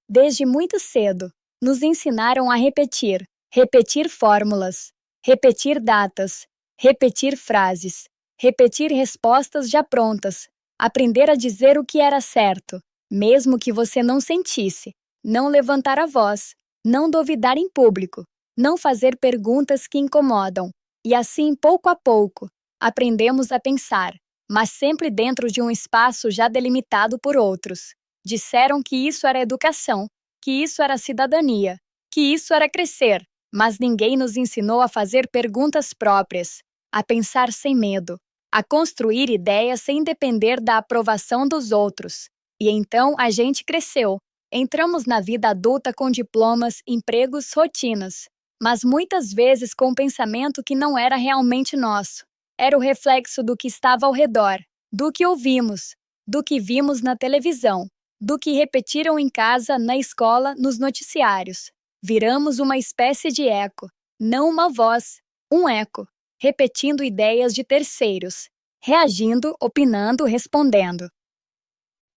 Desde muito cedo, nos ensinaram a repetir, repetir fórmulas, repetir datas, repetir frases, repetir respostas já prontas, aprender a dizer o que era certo, mesmo que você não sentisse, não levantar a voz, não duvidar em público, não fazer perguntas que incomodam. E assim, pouco a pouco, aprendemos a pensar, mas sempre dentro de um espaço já delimitado por outros. Disseram que isso era educação, que isso era cidadania, que isso era crescer, mas ninguém nos ensinou a fazer perguntas próprias, a pensar sem medo, a construir ideias sem depender da aprovação dos outros. E então a gente cresceu. Entramos na vida adulta com diplomas, empregos, rotinas, mas muitas vezes com um pensamento que não era realmente nosso. Era o reflexo do que estava ao redor, do que ouvimos, do que vimos na televisão, do que repetiram em casa, na escola, nos noticiários. Viramos uma espécie de eco, não uma voz, um eco, repetindo ideias de terceiros, reagindo, opinando, respondendo.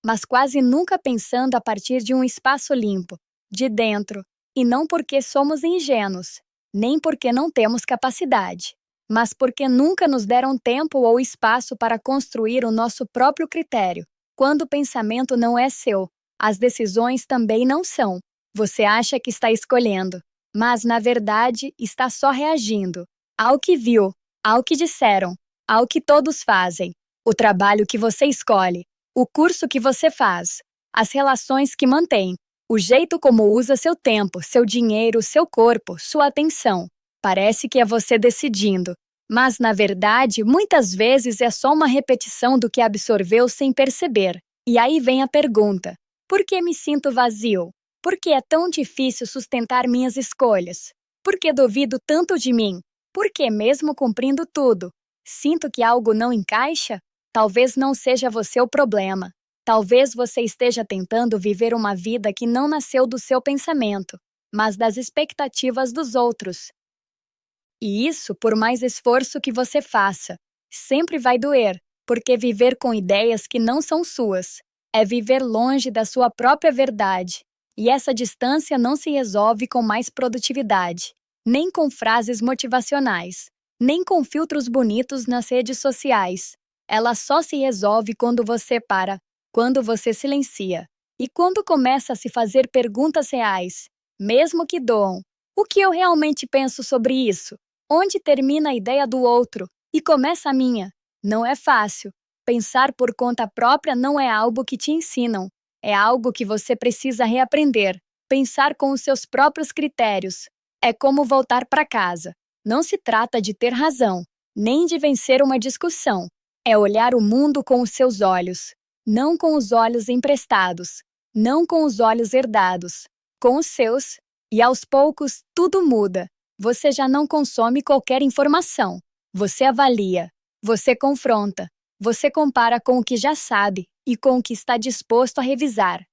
Mas quase nunca pensando a partir de um espaço limpo, de dentro, e não porque somos ingênuos, nem porque não temos capacidade, mas porque nunca nos deram tempo ou espaço para construir o nosso próprio critério. Quando o pensamento não é seu, as decisões também não são. Você acha que está escolhendo, mas na verdade está só reagindo ao que viu, ao que disseram, ao que todos fazem, o trabalho que você escolhe, o curso que você faz, as relações que mantém, o jeito como usa seu tempo, seu dinheiro, seu corpo, sua atenção. Parece que é você decidindo, mas na verdade, muitas vezes é só uma repetição do que absorveu sem perceber. E aí vem a pergunta: por que me sinto vazio? Por que é tão difícil sustentar minhas escolhas? Por que duvido tanto de mim? Por que, mesmo cumprindo tudo, sinto que algo não encaixa? Talvez não seja você o problema. Talvez você esteja tentando viver uma vida que não nasceu do seu pensamento, mas das expectativas dos outros. E isso, por mais esforço que você faça, sempre vai doer, porque viver com ideias que não são suas é viver longe da sua própria verdade. E essa distância não se resolve com mais produtividade, nem com frases motivacionais, nem com filtros bonitos nas redes sociais. Ela só se resolve quando você para, quando você silencia, e quando começa a se fazer perguntas reais, mesmo que doam. O que eu realmente penso sobre isso? Onde termina a ideia do outro e começa a minha? Não é fácil. Pensar por conta própria não é algo que te ensinam. É algo que você precisa reaprender. Pensar com os seus próprios critérios. É como voltar para casa. Não se trata de ter razão, nem de vencer uma discussão. É olhar o mundo com os seus olhos, não com os olhos emprestados, não com os olhos herdados, com os seus. E aos poucos, tudo muda. Você já não consome qualquer informação. Você avalia, você confronta, você compara com o que já sabe e com o que está disposto a revisar.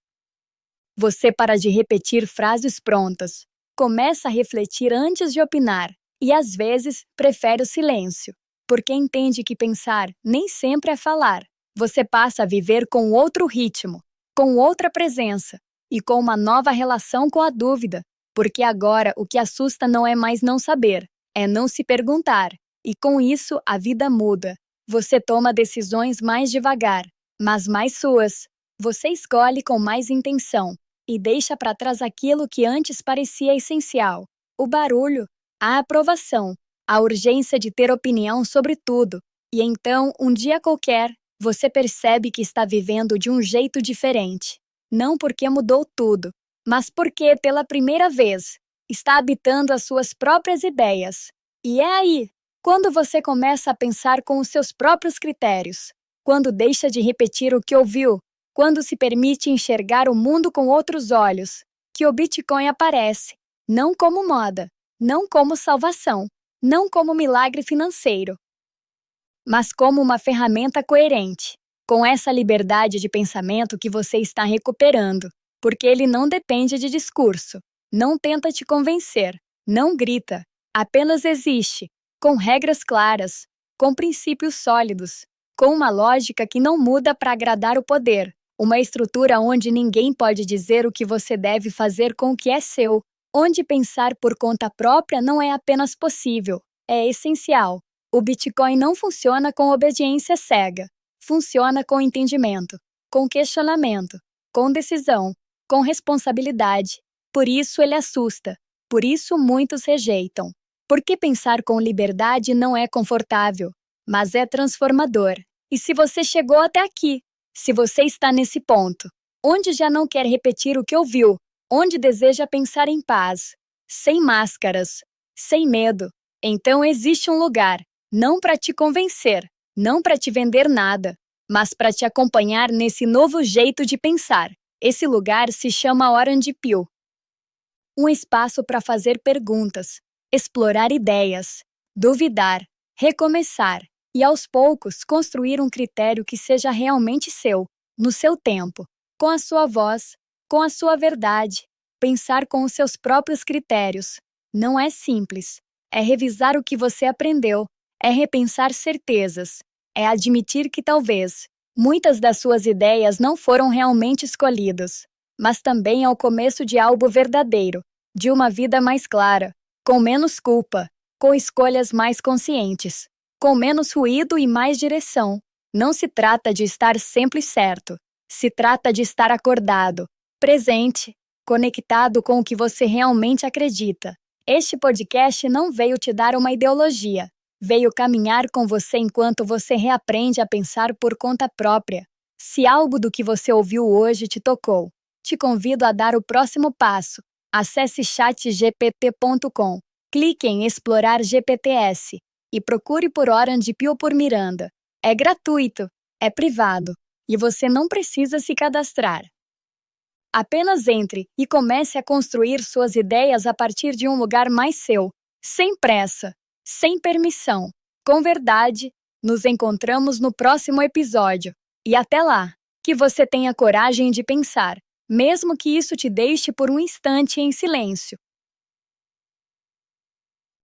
Você para de repetir frases prontas. Começa a refletir antes de opinar e, às vezes, prefere o silêncio, porque entende que pensar nem sempre é falar. Você passa a viver com outro ritmo, com outra presença e com uma nova relação com a dúvida, porque agora o que assusta não é mais não saber, é não se perguntar, e com isso a vida muda. Você toma decisões mais devagar, mas mais suas. Você escolhe com mais intenção e deixa para trás aquilo que antes parecia essencial: o barulho, a aprovação, a urgência de ter opinião sobre tudo. E então, um dia qualquer, você percebe que está vivendo de um jeito diferente. Não porque mudou tudo, mas porque, pela primeira vez, está habitando as suas próprias ideias. E é aí, quando você começa a pensar com os seus próprios critérios, quando deixa de repetir o que ouviu, quando se permite enxergar o mundo com outros olhos, que o Bitcoin aparece, não como moda, não como salvação, não como milagre financeiro, mas como uma ferramenta coerente, com essa liberdade de pensamento que você está recuperando, porque ele não depende de discurso, não tenta te convencer, não grita, apenas existe, com regras claras, com princípios sólidos, com uma lógica que não muda para agradar o poder, Uma estrutura onde ninguém pode dizer o que você deve fazer com o que é seu, onde pensar por conta própria não é apenas possível, é essencial. O Bitcoin não funciona com obediência cega. Funciona com entendimento, com questionamento, com decisão, com responsabilidade. Por isso ele assusta. Por isso muitos rejeitam. Porque pensar com liberdade não é confortável, mas é transformador. E se você chegou até aqui, se você está nesse ponto, onde já não quer repetir o que ouviu, onde deseja pensar em paz, sem máscaras, sem medo, então existe um lugar, não para te convencer, não para te vender nada, mas para te acompanhar nesse novo jeito de pensar. Esse lugar se chama Orange Pill. Um espaço para fazer perguntas, explorar ideias, duvidar, recomeçar e, aos poucos, construir um critério que seja realmente seu, no seu tempo, com a sua voz, com a sua verdade. Pensar com os seus próprios critérios. Não é simples. É revisar o que você aprendeu, é repensar certezas, é admitir que talvez muitas das suas ideias não foram realmente escolhidas, mas também é o começo de algo verdadeiro, de uma vida mais clara, com menos culpa, com escolhas mais conscientes, com menos ruído e mais direção. Não se trata de estar sempre certo, se trata de estar acordado, presente, conectado com o que você realmente acredita. Este podcast não veio te dar uma ideologia, veio caminhar com você enquanto você reaprende a pensar por conta própria. Se algo do que você ouviu hoje te tocou, te convido a dar o próximo passo. Acesse chatgpt.com, clique em Explorar GPTs e procure por Orange Pill por Miranda. É gratuito, é privado e você não precisa se cadastrar. Apenas entre e comece a construir suas ideias a partir de um lugar mais seu, sem pressa, sem permissão, com verdade. Nos encontramos no próximo episódio. E até lá, que você tenha coragem de pensar, mesmo que isso te deixe por um instante em silêncio.